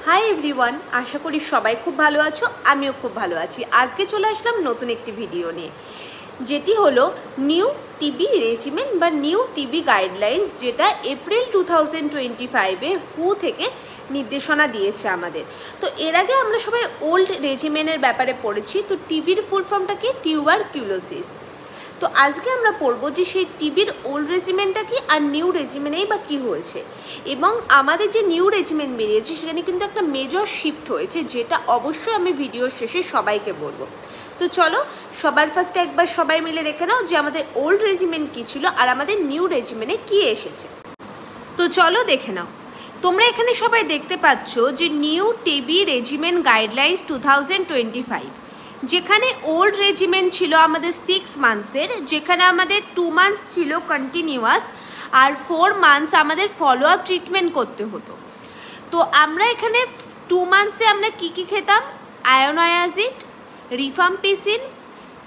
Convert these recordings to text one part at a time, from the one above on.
Hi everyone, আশা করি সবাই খুব ভালো আছো। আমিও খুব ভালো আছি। আজকে চলে আসলাম নতুন একটি ভিডিও নিয়ে, যেটি হলো নিউ টিবি রেজিমেন বা নিউ টিবি গাইডলাইন্স, যেটা এপ্রিল 2025-এ হু থেকে নির্দেশনা দিয়েছে আমাদের। তো এর আগে আমরা সবাই ওল্ড রেজিমেনের ব্যাপারে পড়েছি। তো টিবির ফুল ফর্মটা কি? টিউবারকিউলোসিস। তো আজকে আমরা পড়বো যে সেই টিবির ওল্ড রেজিমেন্টটা কি আর নিউ রেজিমেন্টেই বা কী হয়েছে, এবং আমাদের যে নিউ রেজিমেন্ট বেরিয়েছে সেখানে কিন্তু একটা মেজর শিফট হয়েছে, যেটা অবশ্যই আমি ভিডিওর শেষে সবাইকে বলবো। তো চলো সবার ফার্স্টে একবার সবাই মিলে দেখে নাও যে আমাদের ওল্ড রেজিমেন্ট কী ছিল আর আমাদের নিউ রেজিমেন্টে কী এসেছে। তো চলো দেখে নাও। তোমরা এখানে সবাই দেখতে পাচ্ছ যে নিউ টিবি রেজিমেন্ট গাইডলাইন্স 2025, যেখানে ওল্ড রেজিমেন্ট ছিল আমাদের 6 মান্থসের, যেখানে আমাদের 2 মান্থস ছিল কন্টিনিউয়াস আর 4 মান্থস আমাদের ফলো আপ ট্রিটমেন্ট করতে হতো। তো আমরা এখানে 2 মান্থসে আমরা কী কী খেতাম? আয়োনায়াজিড, রিফাম্পিসিন,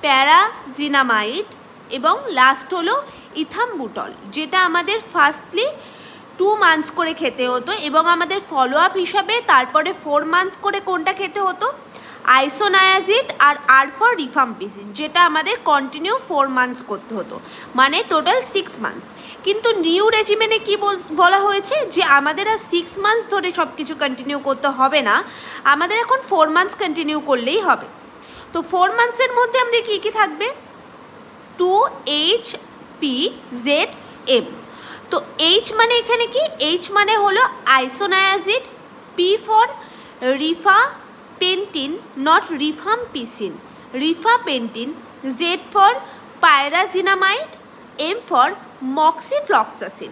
প্যারাজিনামাইড এবং লাস্ট হলো ইথামবুটল, যেটা আমাদের ফার্স্টলি 2 মান্থস করে খেতে হতো, এবং আমাদের ফলো আপ হিসাবে তারপরে 4 মান্থ করে কোনটা খেতে হতো? আইসোনায়াজিড আর ফর রিফাম্পিসিন, যেটা আমাদের কন্টিনিউ 4 মান্থস করতে হতো, মানে টোটাল 6 মান্থস। কিন্তু নিউ রেজিমেন্টে কী বলা হয়েছে যে আমাদের আর 6 মান্থস ধরে সব কিছু কন্টিনিউ করতে হবে না, আমাদের এখন 4 মান্থস কন্টিনিউ করলেই হবে। তো 4 মান্থসের মধ্যে আমাদের কী কী থাকবে? 2HPZM। তো এইচ মানে এখানে কি? এইচ মানে হলো isoniazid, P for rifapentine not rifampicin, rifapentine, Z for pyrazinamide, M for moxifloxacin.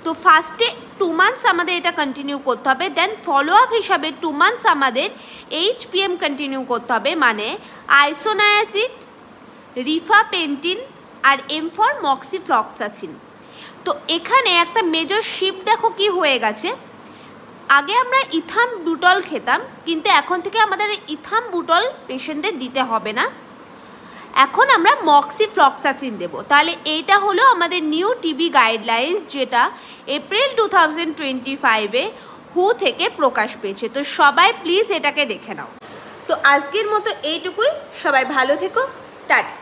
তো ফার্স্টে 2 মান্থস আমাদের এটা কন্টিনিউ করতে হবে, দেন ফলো আপ হিসাবে 2 মান্থস আমাদের এইচপিএম কন্টিনিউ করতে হবে, মানে আইসোনায়াজিড, রিফাপেন্টিন আর এম ফর মক্সিফ্লক্সাসিন। তো এখানে একটা মেজর শিফট দেখো কি হয়ে গেছে। আগে আমরা ইথামবুটল খেতাম, কিন্তু এখন থেকে আমাদের ইথামবুটল পেশেন্টদের দিতে হবে না, এখন আমরা মক্সিফ্লক্সাসিন দেব। তাহলে এইটা হলো আমাদের নিউ টিবি গাইডলাইন্স, যেটা এপ্রিল 2025-এ হু থেকে প্রকাশ পেয়েছে। তো সবাই প্লিজ এটাকে দেখে নাও। তো আজকের মতো এইটুকুই, সবাই ভালো থেকো, টাটা।